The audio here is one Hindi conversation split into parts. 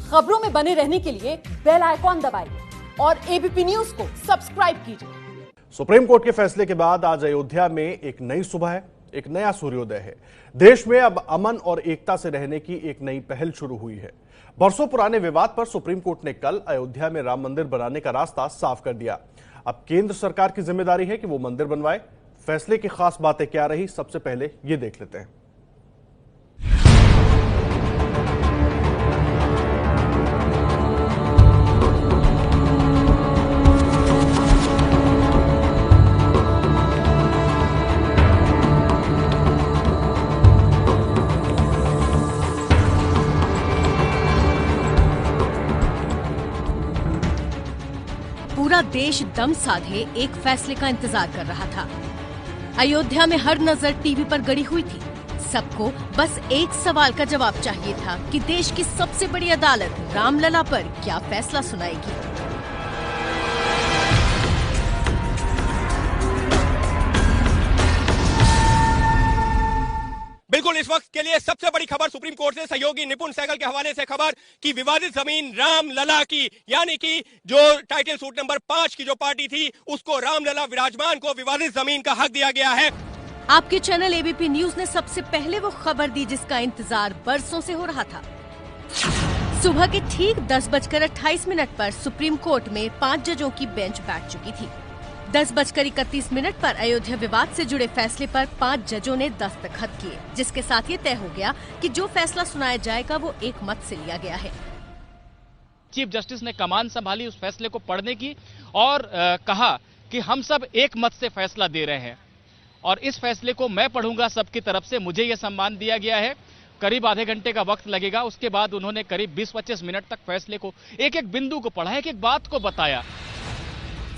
खबरों में बने रहने के लिए बेल आइकॉन दबाइए और एबीपी न्यूज को सब्सक्राइब कीजिए। सुप्रीम कोर्ट के फैसले के बाद आज अयोध्या में एक नई सुबह है, एक नया सूर्योदय है। देश में अब अमन और एकता से रहने की एक नई पहल शुरू हुई है। बरसों पुराने विवाद पर सुप्रीम कोर्ट ने कल अयोध्या में राम मंदिर बनाने का रास्ता साफ कर दिया। अब केंद्र सरकार की जिम्मेदारी है कि वो मंदिर बनवाए। फैसले की खास बातें क्या रही, सबसे पहले ये देख लेते हैं। पूरा देश दम साधे एक फैसले का इंतजार कर रहा था। अयोध्या में हर नजर टीवी पर गड़ी हुई थी। सबको बस एक सवाल का जवाब चाहिए था कि देश की सबसे बड़ी अदालत रामलला पर क्या फैसला सुनाएगी। बिल्कुल इस वक्त के लिए सबसे बड़ी खबर सुप्रीम कोर्ट से सहयोगी निपुण सहगल के हवाले से खबर कि विवादित जमीन रामलला की, यानी कि जो टाइटल सूट नंबर 5 की जो पार्टी थी उसको रामलला विराजमान को विवादित जमीन का हक दिया गया है। आपके चैनल एबीपी न्यूज ने सबसे पहले वो खबर दी जिसका इंतजार बरसों से हो रहा था। सुबह के ठीक 10:28 पर सुप्रीम कोर्ट में 5 जजों की बेंच बैठ चुकी थी। 10:31 पर अयोध्या विवाद से जुड़े फैसले पर 5 जजों ने दस्तखत किए, जिसके साथ ये तय हो गया कि जो फैसला सुनाया जाएगा वो एक मत से लिया गया है। चीफ जस्टिस ने कमान संभाली उस फैसले को पढ़ने की और कहा कि हम सब एक मत से फैसला दे रहे हैं और इस फैसले को मैं पढ़ूंगा सबकी तरफ से। मुझे यह सम्मान दिया गया है। करीब आधे घंटे का वक्त लगेगा। उसके बाद उन्होंने करीब 20-25 मिनट तक फैसले को एक एक बिंदु को पढ़ा, एक एक बात को बताया।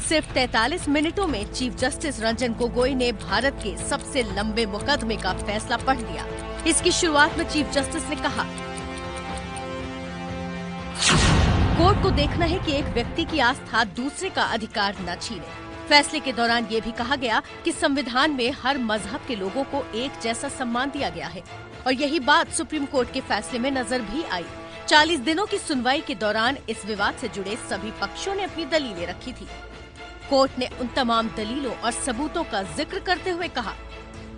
सिर्फ 43 मिनटों में चीफ जस्टिस रंजन गोगोई ने भारत के सबसे लंबे मुकदमे का फैसला पढ़ दिया। इसकी शुरुआत में चीफ जस्टिस ने कहा, कोर्ट को देखना है कि एक व्यक्ति की आस्था दूसरे का अधिकार न छीने। फैसले के दौरान ये भी कहा गया कि संविधान में हर मजहब के लोगों को एक जैसा सम्मान दिया गया है और यही बात सुप्रीम कोर्ट के फैसले में नजर भी आई। 40 दिनों की सुनवाई के दौरान इस विवाद से जुड़े सभी पक्षों ने अपनी दलीलें रखी थी। कोर्ट ने उन तमाम दलीलों और सबूतों का जिक्र करते हुए कहा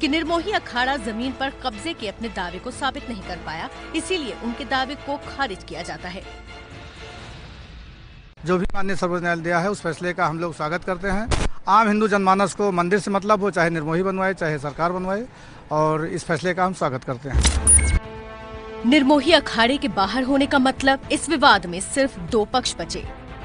कि निर्मोही अखाड़ा जमीन पर कब्जे के अपने दावे को साबित नहीं कर पाया, इसीलिए उनके दावे को खारिज किया जाता है। जो भी माननीय सर्वोच्च न्यायालय दिया है उस फैसले का हम लोग स्वागत करते हैं। आम हिंदू जनमानस को मंदिर से मतलब हो, चाहे निर्मोही बनवाए चाहे सरकार बनवाए, और इस फैसले का हम स्वागत करते हैं। निर्मोही अखाड़े के बाहर होने का मतलब इस विवाद में सिर्फ 2 पक्ष बचे,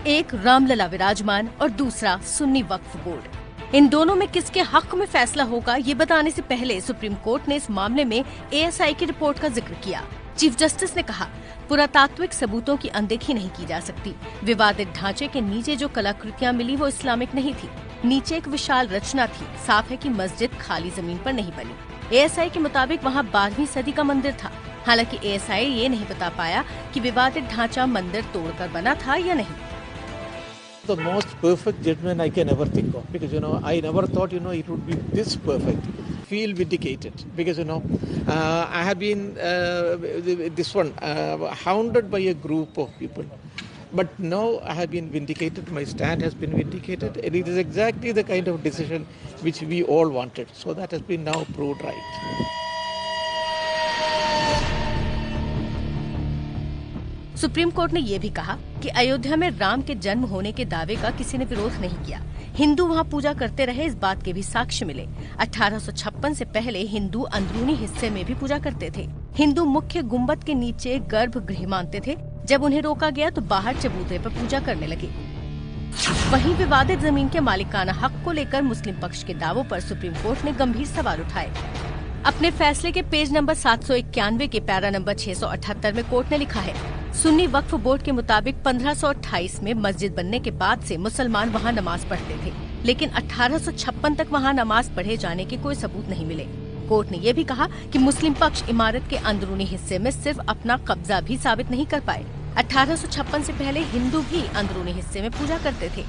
एक रामलला विराजमान और दूसरा सुन्नी वक्फ बोर्ड। इन दोनों में किसके हक में फैसला होगा ये बताने से पहले सुप्रीम कोर्ट ने इस मामले में एएसआई की रिपोर्ट का जिक्र किया। चीफ जस्टिस ने कहा, पुरातात्विक सबूतों की अनदेखी नहीं की जा सकती। विवादित ढांचे के नीचे जो कलाकृतियां मिली वो इस्लामिक नहीं थी। नीचे एक विशाल रचना थी। साफ है कि मस्जिद खाली जमीन पर नहीं बनी। एएसआई के मुताबिक वहाँ 12वीं सदी का मंदिर था। हालांकि एएसआई ये नहीं बता पाया कि विवादित ढांचा मंदिर तोड़कर बना था या नहीं। The most perfect judgment I can ever think of, because I never thought it would be this perfect. Feel vindicated because I have been hounded by a group of people, but now I have been vindicated. My stand has been vindicated, and it is exactly the kind of decision which we all wanted. So that has been now proved right. Supreme court ने ये भी कहा कि अयोध्या में राम के जन्म होने के दावे का किसी ने विरोध नहीं किया। हिंदू वहाँ पूजा करते रहे, इस बात के भी साक्ष्य मिले। 1856 से पहले हिंदू अंदरूनी हिस्से में भी पूजा करते थे। हिंदू मुख्य गुम्बद के नीचे गर्भगृह मानते थे। जब उन्हें रोका गया तो बाहर चबूतरे पर पूजा करने लगे। वहीं विवादित जमीन के मालिकाना हक को लेकर मुस्लिम पक्ष के दावों पर सुप्रीम कोर्ट ने गंभीर सवाल उठाए। अपने फैसले के पेज नंबर 791 के पैरा नंबर 678 में कोर्ट ने लिखा है, सुन्नी वक्फ बोर्ड के मुताबिक 1528 में मस्जिद बनने के बाद से मुसलमान वहां नमाज पढ़ते थे, लेकिन 1856 तक वहां नमाज पढ़े जाने के कोई सबूत नहीं मिले। कोर्ट ने यह भी कहा कि मुस्लिम पक्ष इमारत के अंदरूनी हिस्से में सिर्फ अपना कब्जा भी साबित नहीं कर पाए। 1856 से पहले हिंदू भी अंदरूनी हिस्से में पूजा करते थे।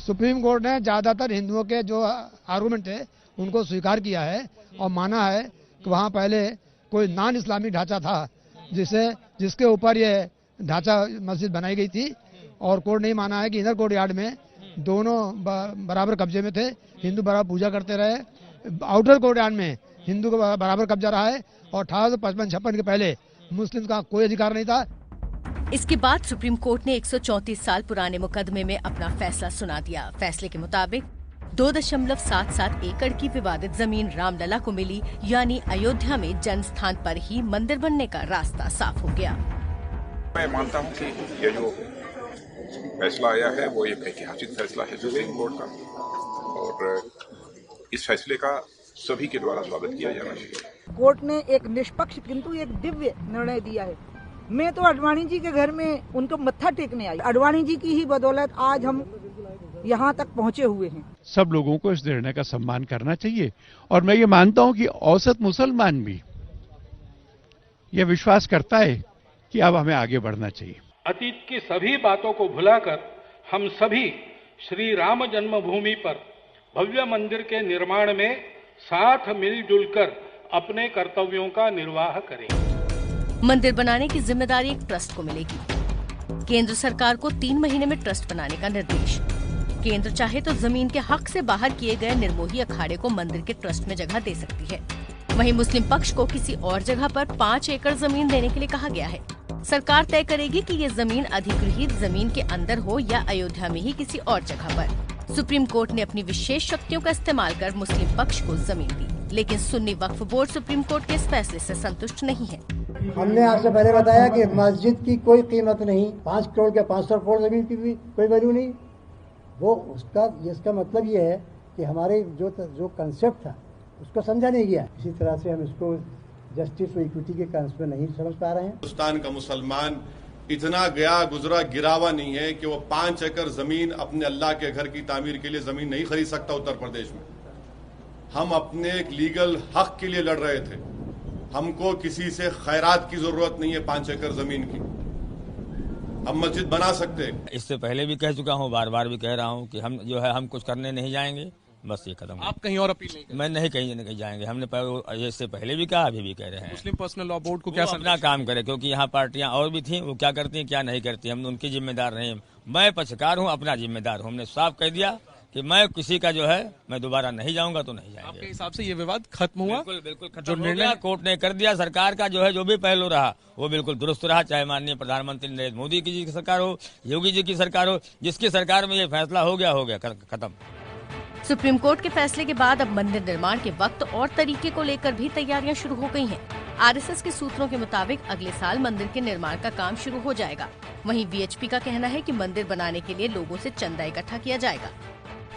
सुप्रीम कोर्ट ने ज्यादातर हिंदुओं के जो आर्गुमेंट है उनको स्वीकार किया है और माना है कि वहाँ पहले कोई नॉन इस्लामिक ढांचा था जिसके ऊपर ये ढांचा मस्जिद बनाई गई थी और कोर्ट ने माना है कि इनर कोर्ट यार्ड में दोनों बराबर कब्जे में थे, हिंदू बराबर पूजा करते रहे। आउटर कोर्ट यार्ड में हिंदू का बराबर कब्जा रहा है और 1855-56 के पहले मुस्लिम का कोई अधिकार नहीं था। इसके बाद सुप्रीम कोर्ट ने 134 साल पुराने मुकदमे में अपना फैसला सुना दिया। फैसले के मुताबिक 2.77 एकड़ की विवादित जमीन रामलला को मिली, यानी अयोध्या में जन्म स्थान पर ही मंदिर बनने का रास्ता साफ हो गया। मैं मानता हूं कि ये जो फैसला आया है वो एक ऐतिहासिक फैसला है सुप्रीम कोर्ट का, और इस फैसले का सभी के द्वारा स्वागत किया जाना चाहिए। कोर्ट ने एक निष्पक्ष किंतु एक दिव्य निर्णय दिया है। मैं तो अडवाणी जी के घर में उनको मत्था टेकने आई। अडवाणी जी की ही बदौलत आज हम यहाँ तक पहुँचे हुए हैं। सब लोगों को इस निर्णय का सम्मान करना चाहिए और मैं ये मानता हूँ कि औसत मुसलमान भी यह विश्वास करता है कि अब हमें आगे बढ़ना चाहिए। अतीत की सभी बातों को भुलाकर हम सभी श्री राम जन्मभूमि पर भव्य मंदिर के निर्माण में साथ मिलजुल कर अपने कर्तव्यों का निर्वाह करें। मंदिर बनाने की जिम्मेदारी एक ट्रस्ट को मिलेगी। केंद्र सरकार को 3 महीने में ट्रस्ट बनाने का निर्देश। केंद्र चाहे तो जमीन के हक से बाहर किए गए निर्मोही अखाड़े को मंदिर के ट्रस्ट में जगह दे सकती है। वहीं मुस्लिम पक्ष को किसी और जगह पर 5 एकड़ जमीन देने के लिए कहा गया है। सरकार तय करेगी कि ये जमीन अधिगृहित जमीन के अंदर हो या अयोध्या में ही किसी और जगह पर। सुप्रीम कोर्ट ने अपनी विशेष शक्तियों का इस्तेमाल कर मुस्लिम पक्ष को जमीन दी, लेकिन सुन्नी वक्फ बोर्ड सुप्रीम कोर्ट के इस फैसले से संतुष्ट नहीं है। हमने आपसे पहले बताया कि मस्जिद की कोई कीमत नहीं, 5 करोड़ के 500 करोड़ जमीन की भी कोई वैल्यू नहीं। वो इसका मतलब ये है कि हमारे जो कंसेप्ट था उसको समझा नहीं गया। इसी तरह से हम इसको जस्टिस और इक्विटी के कंसेप्ट में नहीं समझ पा रहे हैं। हिंदुस्तान का मुसलमान इतना गया गुजरा गिरावा नहीं है कि वो 5 एकड़ जमीन अपने अल्लाह के घर की तामीर के लिए जमीन नहीं खरीद सकता। उत्तर प्रदेश में हम अपने एक लीगल हक के लिए लड़ रहे थे। हमको किसी से खैरात की जरूरत नहीं है 5 एकड़ जमीन की। हम मस्जिद बना सकते हैं। इससे पहले भी कह चुका हूँ, बार बार भी कह रहा हूँ कि हम जो है हम कुछ करने नहीं जाएंगे। बस ये खत्म। आप कहीं और अपील नहीं? मैं नहीं कहीं जाएंगे। हमने इससे पहले भी कहा, अभी भी कह रहे हैं। मुस्लिम पर्सनल लॉ बोर्ड को क्या अपना काम करे, क्योंकि यहाँ पार्टियां और भी थी, वो क्या करती हैं क्या नहीं करती, हम उनकी जिम्मेदार नहीं। मैं पक्षकार हूँ, अपना जिम्मेदार हूँ। हमने साफ कह दिया कि मैं किसी का जो है मैं दोबारा नहीं जाऊंगा तो नहीं जाएंगे। आपके हिसाब से ये विवाद खत्म हुआ? बिल्कुल खत्म। जो निर्णय कोर्ट ने कर दिया, सरकार का जो है जो भी पहलू रहा वो बिल्कुल दुरुस्त रहा, चाहे माननीय प्रधानमंत्री नरेंद्र मोदी जी की सरकार हो, योगी जी की सरकार हो, जिसकी सरकार में ये फैसला हो गया खत्म। सुप्रीम कोर्ट के फैसले के बाद अब मंदिर निर्माण के वक्त और तरीके को लेकर भी तैयारियां शुरू हो गई हैं। आरएसएस के सूत्रों के मुताबिक अगले साल मंदिर के निर्माण का काम शुरू हो जाएगा। वहीं वीएचपी का कहना है कि मंदिर बनाने के लिए लोगों से चंदा इकट्ठा किया जाएगा।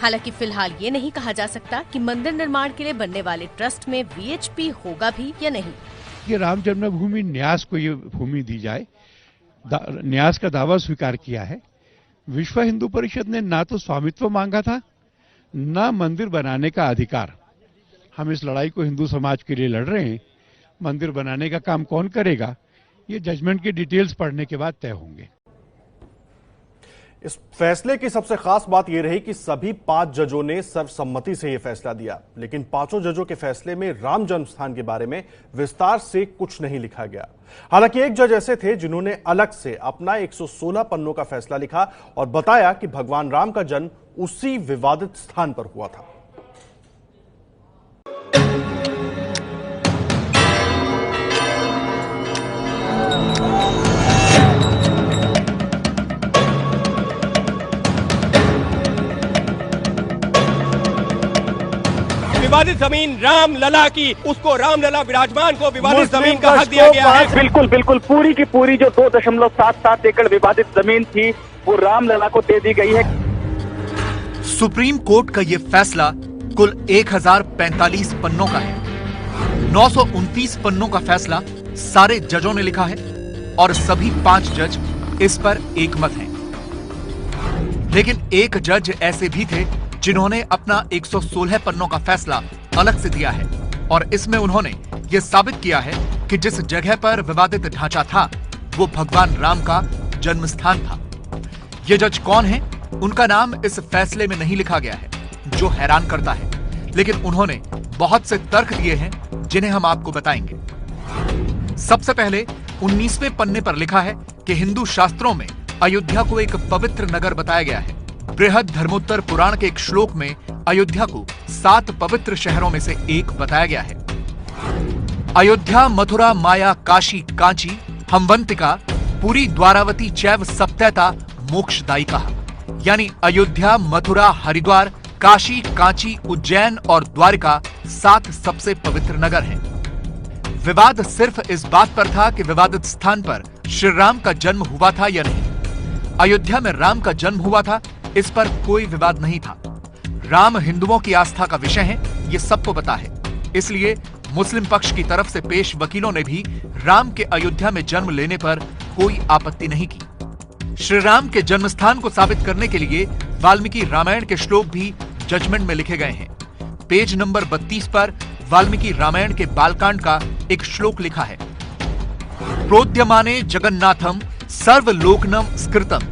हालांकि फिलहाल ये नहीं कहा जा सकता कि मंदिर निर्माण के लिए बनने वाले ट्रस्ट में वीएचपी होगा भी या नहीं। कि राम जन्मभूमि न्यास को ये भूमि दी जाए, न्यास का दावा स्वीकार किया है। विश्व हिंदू परिषद ने ना तो स्वामित्व मांगा था, न मंदिर बनाने का अधिकार। हम इस लड़ाई को हिंदू समाज के लिए लड़ रहे हैं। मंदिर बनाने का काम कौन करेगा, ये जजमेंट के डिटेल्स पढ़ने के बाद तय होंगे। इस फैसले की सबसे खास बात यह रही कि सभी 5 जजों ने सर्वसम्मति से यह फैसला दिया, लेकिन 5 जजों के फैसले में राम जन्म स्थान के बारे में विस्तार से कुछ नहीं लिखा गया। हालांकि एक जज ऐसे थे जिन्होंने अलग से अपना 116 पन्नों का फैसला लिखा और बताया कि भगवान राम का जन्म उसी विवादित स्थान पर हुआ था। विवादित जमीन राम लला की, उसको राम लला विराजमान को विवादित जमीन का हक दिया गया है। बिल्कुल पूरी की पूरी जो 2.77 एकड़ विवादित जमीन थी वो राम लला को दे दी गई है। सुप्रीम कोर्ट का ये फैसला कुल 1045 पन्नों का है। 929 पन्नों का फैसला सारे जजों ने लिखा है और सभी 5 जज इस पर एकमत हैं। लेकिन एक जज ऐसे भी थे जिन्होंने अपना 116 पन्नों का फैसला अलग से दिया है और इसमें उन्होंने ये साबित किया है कि जिस जगह पर विवादित ढांचा था वो भगवान राम का जन्म स्थान था। ये जज कौन है, उनका नाम इस फैसले में नहीं लिखा गया है, जो हैरान करता है। लेकिन उन्होंने बहुत से तर्क दिए हैं जिन्हें हम आपको बताएंगे। सबसे पहले 19वें पन्ने पर लिखा है कि हिंदू शास्त्रों में अयोध्या को एक पवित्र नगर बताया गया है। बृहद धर्मोत्तर पुराण के एक श्लोक में अयोध्या को 7 पवित्र शहरों में से एक बताया गया है। अयोध्या, मथुरा, माया, काशी, कांची, हमवंतिका, पुरी, द्वारावती चैव सप्तैता मोक्षदायिका। यानी अयोध्या, मथुरा, हरिद्वार, काशी, कांची, उज्जैन और द्वारिका 7 सबसे पवित्र नगर हैं। विवाद सिर्फ इस बात पर था कि विवादित स्थान पर श्री राम का जन्म हुआ था या नहीं। अयोध्या में राम का जन्म हुआ था, इस पर कोई विवाद नहीं था। राम हिंदुओं की आस्था का विषय है, ये सबको पता है। इसलिए मुस्लिम पक्ष की तरफ से पेश वकीलों ने भी राम के अयोध्या में जन्म लेने पर कोई आपत्ति नहीं की। श्री राम के जन्मस्थान को साबित करने के लिए वाल्मीकि रामायण के श्लोक भी जजमेंट में लिखे गए हैं। पेज नंबर 32 पर वाल्मीकि रामायण के बालकांड का एक श्लोक लिखा है। प्रोद्यमाने जगन्नाथम सर्वलोकनम स्कृतम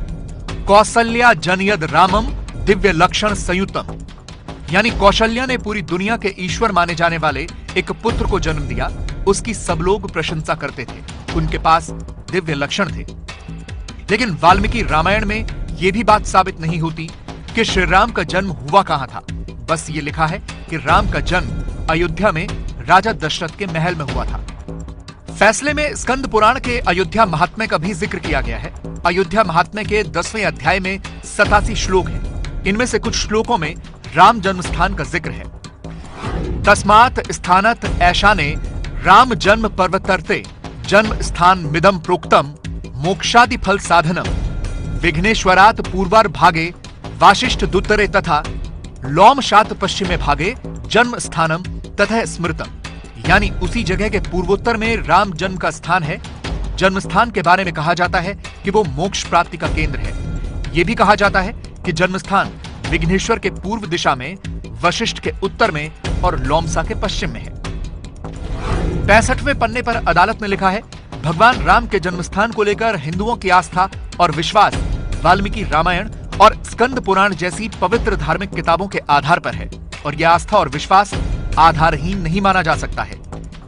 कौसल्या जनयद रामम दिव्य लक्षण संयुतम। यानी कौशल्या ने पूरी दुनिया के ईश्वर माने जाने वाले एक पुत्र को जन्म दिया। उसकी सब लोग प्रशंसा करते थे, उनके पास दिव्य लक्षण थे। लेकिन वाल्मीकि रामायण में यह भी बात साबित नहीं होती कि श्री राम का जन्म हुआ कहां था। बस ये लिखा है कि राम का जन्म अयोध्या में राजा दशरथ के महल में हुआ था। फैसले में स्कंद पुराण के अयोध्या महात्म्य का भी जिक्र किया गया है। अयोध्या महात्म्य के 10वें अध्याय में 87 श्लोक हैं। इनमें से कुछ श्लोकों में राम जन्म स्थान का जिक्र है। तस्मात् स्थानत ऐशाने राम जन्म पर्वतर्ते जन्म स्थान मिदम प्रोक्तम मोक्षादि फल साधनम विघ्नेश्वरात पूर्वार भागे वाशिष्ठ दुत्तरे तथा लोमशात पश्चिमे भागे जन्म स्थानम तथा स्मृतम। यानी उसी जगह के पूर्वोत्तर में राम जन्म का स्थान है। जन्म स्थान के बारे में कहा जाता है कि वो मोक्ष प्राप्ति का केंद्र है। यह भी कहा जाता है कि जन्म स्थान विघ्नेश्वर के पूर्व दिशा में, वशिष्ठ के उत्तर में और लोमसा के पश्चिम में है। 65वें पन्ने पर अदालत ने लिखा है, भगवान राम के जन्मस्थान को लेकर हिंदुओं की आस्था और विश्वास वाल्मीकि रामायण और स्कंद पुराण जैसी पवित्र धार्मिक किताबों के आधार पर है और यह आस्था और विश्वास आधारहीन नहीं माना जा सकता है।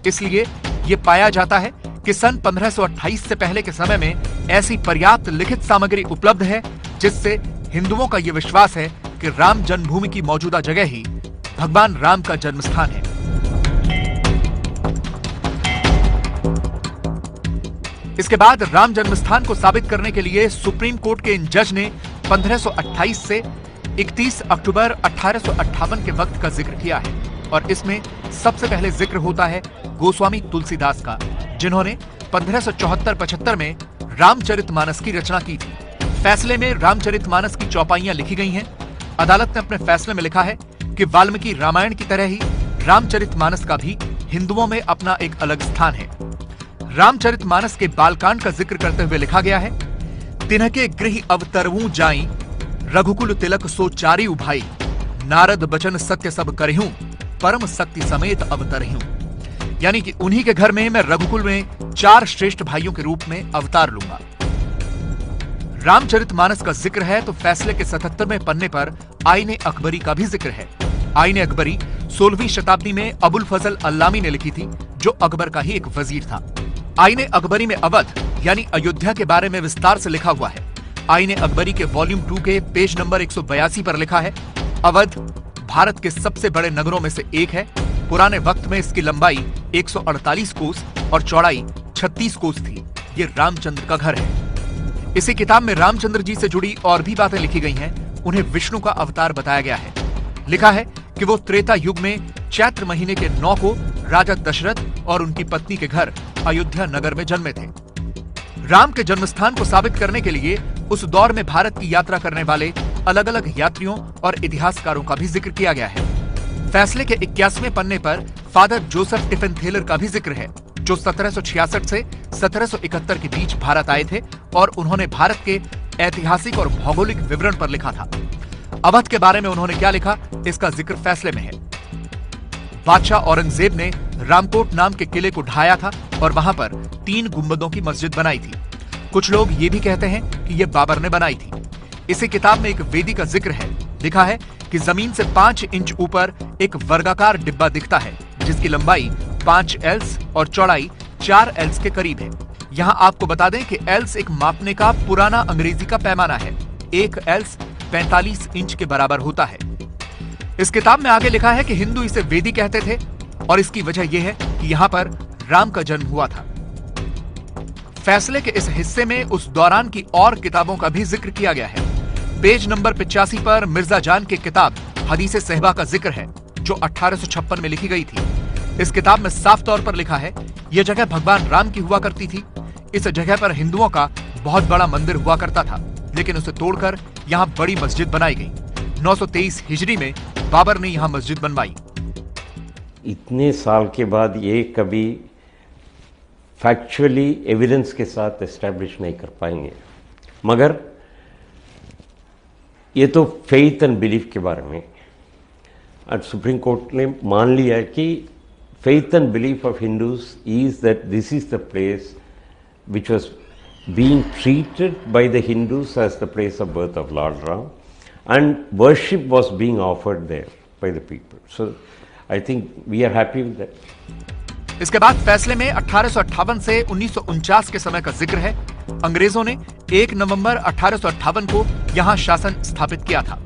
इसलिए यह पाया जाता है कि सन 1528 से पहले के समय में ऐसी पर्याप्त लिखित सामग्री उपलब्ध है जिससे हिंदुओं का यह विश्वास है कि राम जन्मभूमि की मौजूदा जगह ही भगवान राम का जन्मस्थान है। इसके बाद राम जन्मस्थान को साबित करने के लिए सुप्रीम कोर्ट के इन जज ने 1528 से 31 अक्टूबर 1858 के वक्त का जिक्र किया है और इसमें सबसे पहले जिक्र होता है गोस्वामी तुलसीदास का, जिन्होंने 1574-75 में रामचरितमानस की रचना की थी। फैसले में रामचरितमानस की चौपाइयां लिखी गई हैं। अदालत ने अपने फैसले में लिखा है कि वाल्मीकि रामायण की तरह ही रामचरितमानस का भी हिंदुओं में अपना एक अलग स्थान है। रामचरितमानस के बालकांड का जिक्र करते हुए लिखा गया है, तिनके गृह अवतरवूं जाई रघुकुल तिलक सो चारी उभाई नारद बचन सत्य सब करहूं परम शक्ति समेत अवतरहूं। यानी कि उन्हीं के घर में मैं रघुकुल में 4 श्रेष्ठ भाइयों के रूप में अवतार लूंगा। रामचरितमानस का जिक्र है तो फैसले के 77वें पन्ने पर आईने अकबरी का भी जिक्र है। आईने अकबरी 16वीं शताब्दी में अबुल फजल अल्लामी ने लिखी थी, जो अकबर का ही एक वजीर था। आईने अकबरी में अवध यानी अयोध्या के बारे में विस्तार से लिखा हुआ है। आईने अकबरी के वॉल्यूम 2 के पेज नंबर 182 पर लिखा है, अवध भारत के सबसे बड़े नगरों में से एक है। पुराने वक्त में इसकी लंबाई 148 कोस और चौड़ाई 36 कोस थी। ये रामचंद्र का घर है। इसी किताब में रामचंद्र जी से जुड़ी और भी बातें लिखी गई हैं। उन्हें विष्णु का अवतार बताया गया है। लिखा है कि वो त्रेता युग में चैत्र महीने के 9 को राजा दशरथ और उनकी पत्नी के घर अयोध्या नगर में जन्मे थे। राम के जन्मस्थान को साबित करने के लिए उस दौर में भारत की यात्रा करने वाले अलग अलग यात्रियों और इतिहासकारों का भी जिक्र किया गया है। फैसले के 81वें पन्ने पर फादर जोसेफ टिफिन थेलर का भी जिक्र है, जो 1766 से 1771 के बीच भारत आए थे और उन्होंने भारत के ऐतिहासिक और भौगोलिक विवरण पर लिखा था। अवध के बारे में उन्होंने क्या लिखा, इसका जिक्र फैसले में है। बादशाह औरंगजेब ने रामकोट नाम के किले को ढाया था और वहां पर 3 गुंबदों की मस्जिद बनाई थी। कुछ लोग ये भी कहते हैं कि यह बाबर ने बनाई थी। इसी किताब में एक वेदी का जिक्र है। लिखा है कि जमीन से 5 इंच ऊपर एक वर्गाकार डिब्बा दिखता है, जिसकी लंबाई 5 एल्स और चौड़ाई 4 एल्स के करीब है। यहाँ आपको बता दें कि एल्स एक मापने का पुराना अंग्रेजी का पैमाना है। एक एल्स 45 इंच के बराबर होता है। इस किताब में आगे लिखा है कि हिंदू इसे वेदी कहते थे और इसकी वजह यह है कि यहाँ पर राम का जन्म हुआ था। फैसले के इस हिस्से में उस दौरान की और किताबों का भी जिक्र किया गया है। पेज नंबर 85 पर मिर्जा जान की किताब हदीसे सहबा का जिक्र है जो 1856 में लिखी गई थी। इस किताब में साफ तौर पर लिखा है यह जगह भगवान राम की हुआ करती थी। इस जगह पर हिंदुओं का बहुत बड़ा मंदिर हुआ करता था, लेकिन उसे तोड़कर यहाँ बड़ी मस्जिद बनाई गई। 923 हिजरी में बाबर ने यहाँ मस्जिद बनवाई। इतने साल के बाद ये कभी फैक्चुअली एविडेंस के साथ एस्टैब्लिश नहीं कर पाएंगे, मगर ये तो फेथ एंड बिलीफ के बारे में आज सुप्रीम कोर्ट ने मान लिया है कि faith and belief of Hindus is that this is the place which was being treated by the Hindus as the place of birth of Lord Ram, and worship was being offered there by the people. So I think we are happy with that. इसके बाद फैसले में 1858 से 1949 के समय का जिक्र है। अंग्रेजों ने 1 नवंबर 1858 को यहाँ शासन स्थापित किया था।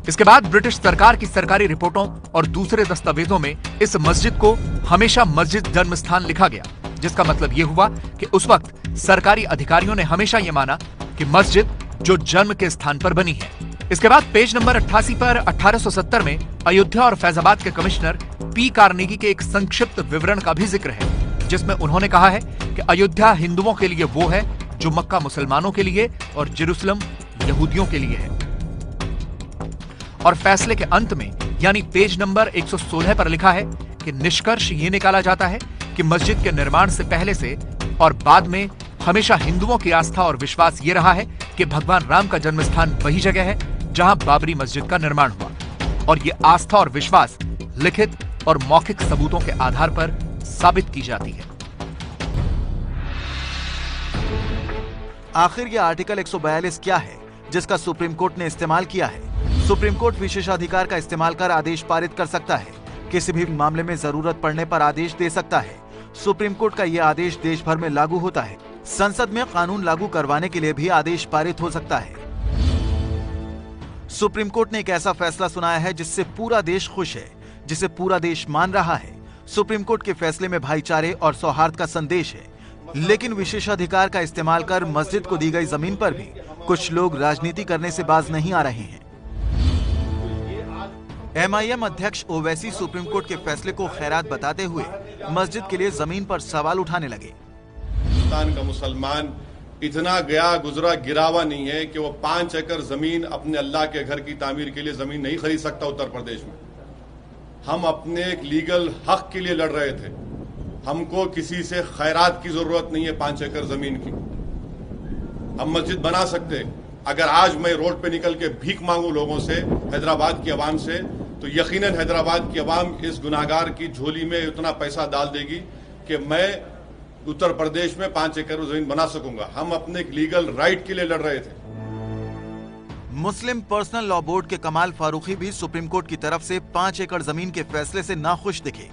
इसके बाद ब्रिटिश सरकार की सरकारी रिपोर्टों और दूसरे दस्तावेजों में इस मस्जिद को हमेशा मस्जिद जन्म स्थान लिखा गया, जिसका मतलब यह हुआ कि उस वक्त सरकारी अधिकारियों ने हमेशा यह माना कि मस्जिद जो जन्म के स्थान पर बनी है। इसके बाद पेज नंबर 88 पर 1870 में अयोध्या और फैजाबाद के कमिश्नर पी कार्नेगी के एक संक्षिप्त विवरण का भी जिक्र है, जिसमें उन्होंने कहा है कि अयोध्या हिंदुओं के लिए वो है जो मक्का मुसलमानों के लिए और जेरूसलम यहूदियों के लिए है। और फैसले के अंत में यानी पेज नंबर 116 पर लिखा है कि निष्कर्ष ये निकाला जाता है कि मस्जिद के निर्माण से पहले से और बाद में हमेशा हिंदुओं की आस्था और विश्वास ये रहा है कि भगवान राम का जन्म स्थान वही जगह है जहां बाबरी मस्जिद का निर्माण हुआ, और ये आस्था और विश्वास लिखित और मौखिक सबूतों के आधार पर साबित की जाती है। आखिर ये आर्टिकल 142 क्या है जिसका सुप्रीम कोर्ट ने इस्तेमाल किया है? सुप्रीम कोर्ट विशेषाधिकार का इस्तेमाल कर आदेश पारित कर सकता है। किसी भी मामले में जरूरत पड़ने पर आदेश दे सकता है। सुप्रीम कोर्ट का यह आदेश देश भर में लागू होता है। संसद में कानून लागू करवाने के लिए भी आदेश पारित हो सकता है। सुप्रीम कोर्ट ने एक ऐसा फैसला सुनाया है जिससे पूरा देश खुश है, जिसे पूरा देश मान रहा है। सुप्रीम कोर्ट के फैसले में भाईचारे और सौहार्द का संदेश है, लेकिन विशेषाधिकार का इस्तेमाल कर मस्जिद को दी गई जमीन पर भी कुछ लोग राजनीति करने से बाज नहीं आ रहे हैं। MIM अध्यक्ष ओवैसी सुप्रीम कोर्ट के फैसले को खैरात बताते हुए मस्जिद के लिए जमीन पर सवाल उठाने लगे। हिंदुस्तान का मुसलमान इतना गया गुजरा गिरावा नहीं है कि वो 5 एकड़ जमीन अपने अल्लाह के घर की तामीर के लिए जमीन नहीं खरीद सकता उत्तर प्रदेश में। हम अपने एक लीगल हक के लिए लड़ रहे थे। हमको किसी से खैरात की जरूरत नहीं है 5 एकड़ जमीन की। हम मस्जिद बना सकते। अगर आज मैं रोड पे निकल के भीख मांगू लोगों से, हैदराबाद की आवाम से, तो यकीनन हैदराबाद की आवाम इस गुनाहगार की झोली में इतना पैसा डाल देगी कि मैं उत्तर प्रदेश में 5 एकड़ जमीन बना सकूंगा। हम अपने एक लीगल राइट के लिए लड़ रहे थे। मुस्लिम पर्सनल लॉ बोर्ड के कमाल फारूकी भी सुप्रीम कोर्ट की तरफ से 5 एकड़ जमीन के फैसले से नाखुश दिखे।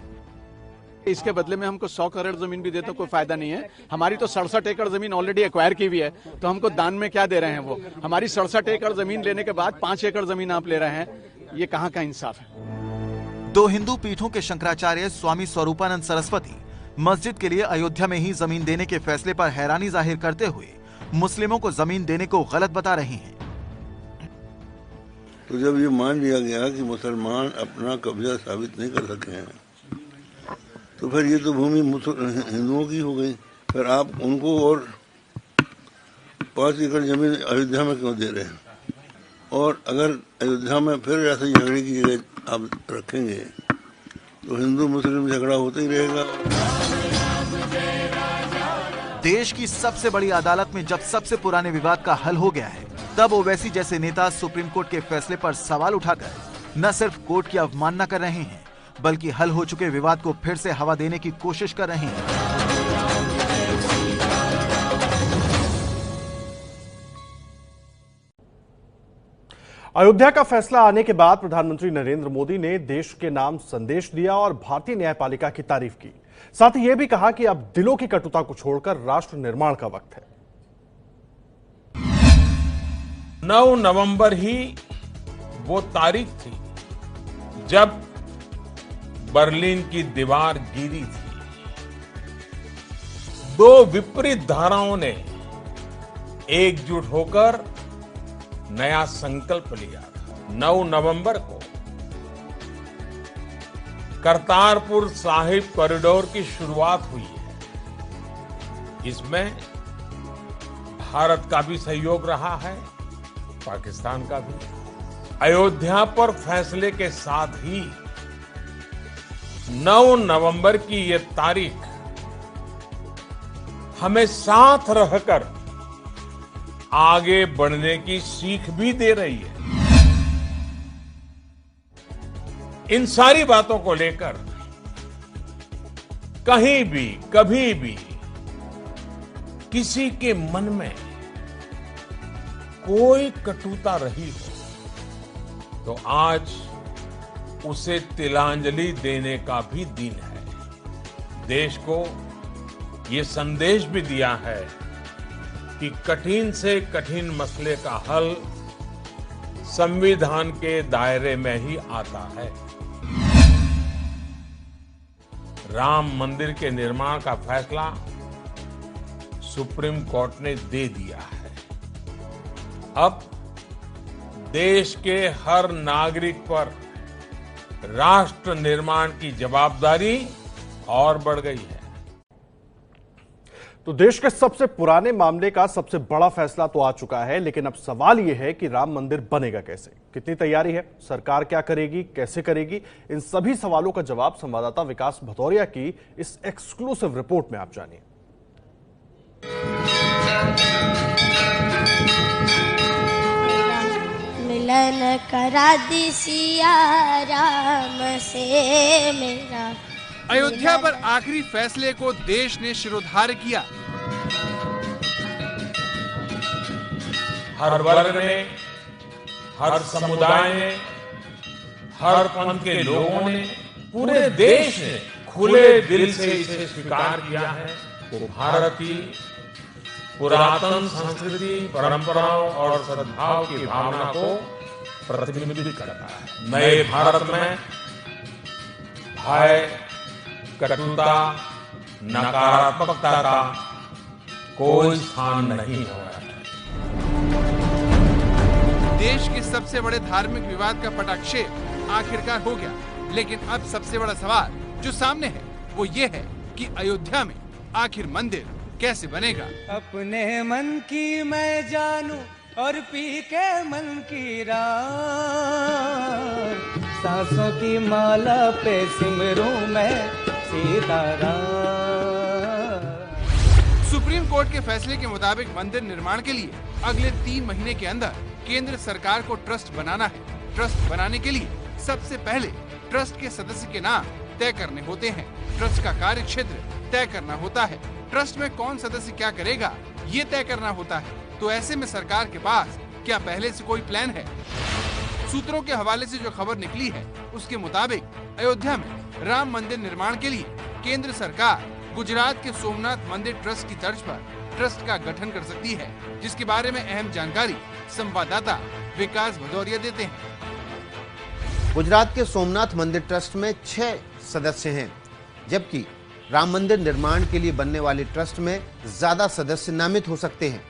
इसके बदले में हमको 100 करोड़ जमीन भी दे तो कोई फायदा नहीं है। हमारी तो 67 एकड़ जमीन ऑलरेडी एक्वायर की हुई है, तो हमको दान में क्या दे रहे हैं वो? हमारी 67 एकड़ जमीन लेने के बाद 5 एकड़ जमीन आप ले रहे हैं, ये कहाँ का इंसाफ है? 2 हिंदू पीठों के शंकराचार्य स्वामी स्वरूपानंद सरस्वती मस्जिद के लिए अयोध्या में ही जमीन देने के फैसले पर हैरानी जाहिर करते हुए मुस्लिमों को जमीन देने को गलत बता रहे हैं। तो जब ये मान लिया गया कि मुसलमान अपना कब्जा साबित नहीं कर सके हैं, तो फिर ये तो भूमि हिंदुओं की हो गई। फिर आप उनको और 5 एकड़ जमीन अयोध्या में क्यों दे रहे हैं? और अगर अयोध्या में फिर ऐसे झगड़े की जगह आप रखेंगे तो हिंदू मुस्लिम झगड़ा होता ही रहेगा। देश की सबसे बड़ी अदालत में जब सबसे पुराने विवाद का हल हो गया है, तब ओवैसी जैसे नेता सुप्रीम कोर्ट के फैसले पर सवाल उठाकर न सिर्फ कोर्ट की अवमानना कर रहे हैं, बल्कि हल हो चुके विवाद को फिर से हवा देने की कोशिश कर रहे हैं। अयोध्या का फैसला आने के बाद प्रधानमंत्री नरेंद्र मोदी ने देश के नाम संदेश दिया और भारतीय न्यायपालिका की तारीफ की। साथ ही यह भी कहा कि अब दिलों की कटुता को छोड़कर राष्ट्र निर्माण का वक्त है। 9 नवंबर ही वो तारीख थी जब बर्लिन की दीवार गिरी थी। दो विपरीत धाराओं ने एकजुट होकर नया संकल्प लिया था। 9 नवंबर को करतारपुर साहिब कॉरिडोर की शुरुआत हुई है। इसमें भारत का भी सहयोग रहा है, पाकिस्तान का भी। अयोध्या पर फैसले के साथ ही 9 नवंबर की ये तारीख हमें साथ रहकर आगे बढ़ने की सीख भी दे रही है। इन सारी बातों को लेकर कहीं भी कभी भी किसी के मन में कोई कटुता रही हो तो आज उसे तिलांजलि देने का भी दिन है। देश को ये संदेश भी दिया है कि कठिन से कठिन मसले का हल संविधान के दायरे में ही आता है। राम मंदिर के निर्माण का फैसला सुप्रीम कोर्ट ने दे दिया है। अब देश के हर नागरिक पर राष्ट्र निर्माण की जवाबदारी और बढ़ गई है। तो देश के सबसे पुराने मामले का सबसे बड़ा फैसला तो आ चुका है, लेकिन अब सवाल यह है कि राम मंदिर बनेगा कैसे, कितनी तैयारी है, सरकार क्या करेगी, कैसे करेगी। इन सभी सवालों का जवाब संवाददाता विकास भदौरिया की इस एक्सक्लूसिव रिपोर्ट में आप जानिए। मिलन करा दी सिया राम से मेरा। अयोध्या पर आखिरी फैसले को देश ने शिरोधार्य किया। हर वर्ग ने, हर समुदाय ने, हर पंथ के लोगों ने, पूरे देश ने खुले दिल से इसे स्वीकार किया है। वो भारत की पुरातन संस्कृति, परंपराओं और सद्भाव की भावना को प्रतिबिंबित करता है। नए भारत में भय, कटुता, नकारात्मकता का कोई स्थान नहीं हो रहा है। देश के सबसे बड़े धार्मिक विवाद का पटाक्षेप आखिरकार हो गया, लेकिन अब सबसे बड़ा सवाल जो सामने है वो ये है कि अयोध्या में आखिर मंदिर कैसे बनेगा। अपने मन की मैं जानू और पी के मन की रात, सांसों की माला पे सिमरूं मैं सीताराम। सुप्रीम कोर्ट के फैसले के मुताबिक मंदिर निर्माण के लिए अगले 3 महीने के अंदर केंद्र सरकार को ट्रस्ट बनाना है। ट्रस्ट बनाने के लिए सबसे पहले ट्रस्ट के सदस्य के नाम तय करने होते हैं, ट्रस्ट का कार्य क्षेत्र तय करना होता है, ट्रस्ट में कौन सदस्य क्या करेगा ये तय करना होता है। तो ऐसे में सरकार के पास क्या पहले से कोई प्लान है? सूत्रों के हवाले से जो खबर निकली है उसके मुताबिक अयोध्या में राम मंदिर निर्माण के लिए केंद्र सरकार गुजरात के सोमनाथ मंदिर ट्रस्ट की तर्ज पर ट्रस्ट का गठन कर सकती है, जिसके बारे में अहम जानकारी संवाददाता विकास भदौरिया देते हैं। गुजरात के सोमनाथ मंदिर ट्रस्ट में 6 सदस्य हैं, जबकि राम मंदिर निर्माण के लिए बनने वाले ट्रस्ट में ज्यादा सदस्य नामित हो सकते हैं।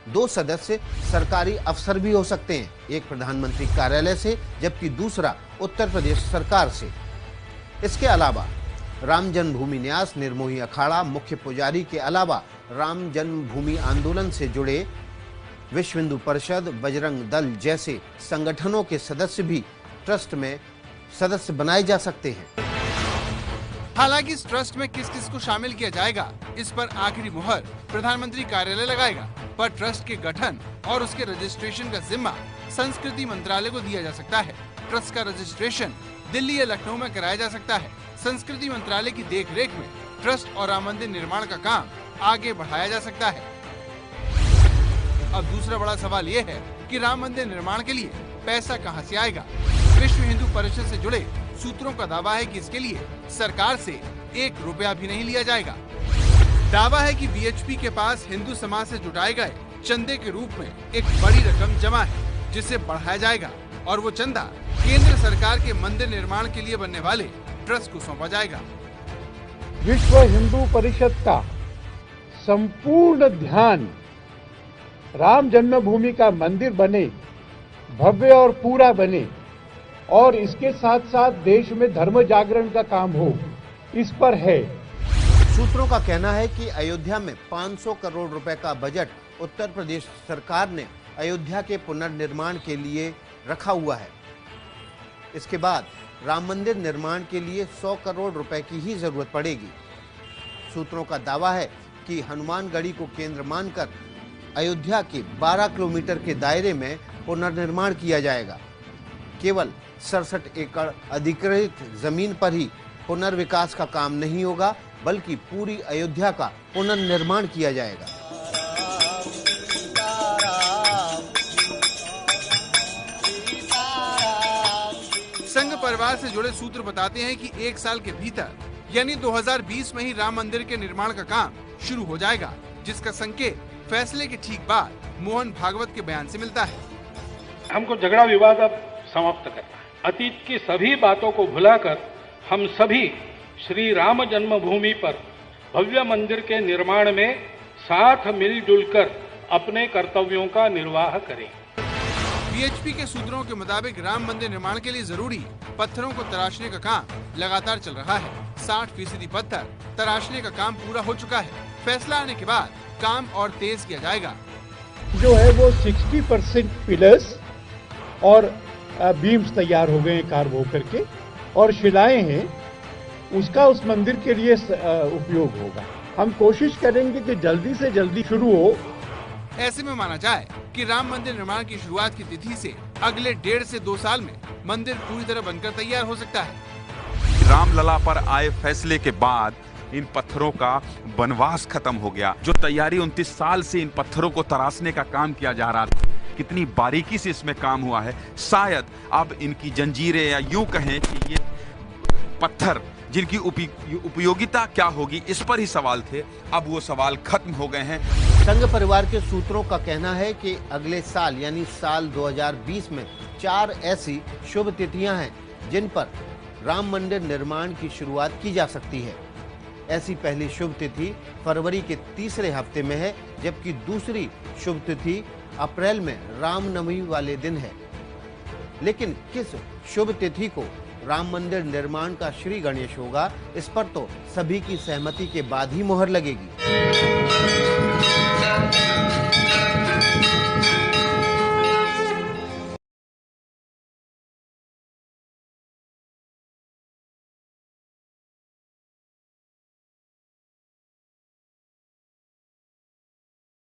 2 सदस्य सरकारी अफसर भी हो सकते हैं, एक प्रधानमंत्री कार्यालय से जबकि दूसरा उत्तर प्रदेश सरकार से। इसके अलावा राम जन्मभूमि न्यास, निर्मोही अखाड़ा, मुख्य पुजारी के अलावा राम जन्मभूमि आंदोलन से जुड़े विश्व हिंदू परिषद, बजरंग दल जैसे संगठनों के सदस्य भी ट्रस्ट में सदस्य बनाए जा सकते हैं। हालांकि इस ट्रस्ट में किस किस को शामिल किया जाएगा, इस पर आखिरी मुहर प्रधानमंत्री कार्यालय लगाएगा, पर ट्रस्ट के गठन और उसके रजिस्ट्रेशन का जिम्मा संस्कृति मंत्रालय को दिया जा सकता है। ट्रस्ट का रजिस्ट्रेशन दिल्ली या लखनऊ में कराया जा सकता है। संस्कृति मंत्रालय की देखरेख में ट्रस्ट और राम मंदिर निर्माण का काम आगे बढ़ाया जा सकता है। अब दूसरा बड़ा सवाल ये है कि राम मंदिर निर्माण के लिए पैसा कहां से आएगा। विश्व हिंदू परिषद से जुड़े सूत्रों का दावा है कि इसके लिए सरकार से 1 रुपया भी नहीं लिया जाएगा। दावा है कि वीएचपी के पास हिंदू समाज से जुटाए गए चंदे के रूप में एक बड़ी रकम जमा है, जिसे बढ़ाया जाएगा और वो चंदा केंद्र सरकार के मंदिर निर्माण के लिए बनने वाले ट्रस्ट को सौंपा जाएगा। विश्व हिंदू परिषद का संपूर्ण ध्यान राम जन्मभूमि का मंदिर बने, भव्य और पूरा बने, और इसके साथ साथ देश में धर्म जागरण का काम हो, इस पर है। सूत्रों का कहना है कि अयोध्या में 500 करोड़ रुपए का बजट उत्तर प्रदेश सरकार ने अयोध्या के पुनर्निर्माण के लिए रखा हुआ है। इसके बाद राम मंदिर निर्माण के लिए 100 करोड़ रुपए की ही जरूरत पड़ेगी। सूत्रों का दावा है कि हनुमानगढ़ी को केंद्र मानकर अयोध्या के 12 किलोमीटर के दायरे में पुनर्निर्माण किया जाएगा। केवल 67 एकड़ अधिकृत जमीन पर ही पुनर्विकास का काम नहीं होगा, बल्कि पूरी अयोध्या का पुनर्निर्माण किया जाएगा। संघ परिवार से जुड़े सूत्र बताते हैं कि 1 साल के भीतर यानी 2020 में ही राम मंदिर के निर्माण का काम शुरू हो जाएगा, जिसका संकेत फैसले के ठीक बाद मोहन भागवत के बयान से मिलता है। हमको झगड़ा विवाद अब समाप्त करना है। अतीत की सभी बातों को भुलाकर हम सभी श्री राम जन्मभूमि पर भव्य मंदिर के निर्माण में साथ मिलजुल कर अपने कर्तव्यों का निर्वाह करें। वीएचपी के सूत्रों के मुताबिक राम मंदिर निर्माण के लिए जरूरी पत्थरों को तराशने का काम लगातार चल रहा है। 60% पत्थर तराशने का काम पूरा हो चुका है। फैसला आने के बाद काम और तेज किया जाएगा। जो है वो 60% पिलर्स और बीम्स तैयार हो गए हैं कार्व होकर के, और शिलाएं हैं, उसका उस मंदिर के लिए उपयोग होगा। हम कोशिश करेंगे कि जल्दी से जल्दी शुरू हो। ऐसे में माना जाए कि राम मंदिर निर्माण की शुरुआत की तिथि से अगले 1.5 से 2 साल में मंदिर पूरी तरह बनकर तैयार हो सकता है। रामलला पर आए फैसले के बाद इन पत्थरों का वनवास खत्म हो गया। जो तैयारी 29 साल से इन पत्थरों को तराशने का काम किया जा रहा था, कितनी बारीकी से इसमें काम हुआ है। शायद अब इनकी जंजीरें, या यूं कहें कि ये पत्थर जिनकी उपयोगिता क्या होगी, इस पर ही सवाल थे, अब वो सवाल खत्म हो गए हैं। संघ परिवार के सूत्रों का कहना है कि अगले साल यानी साल 2020 में 4 ऐसी शुभ तिथियां हैं जिन पर राम मंदिर निर्माण की शुरुआत की जा सकती है। ऐसी पहली शुभ तिथि फरवरी के तीसरे हफ्ते में है, जबकि दूसरी शुभ तिथि अप्रैल में रामनवमी वाले दिन है। लेकिन किस शुभ तिथि को राम मंदिर निर्माण का श्री गणेश होगा, इस पर तो सभी की सहमति के बाद ही मुहर लगेगी।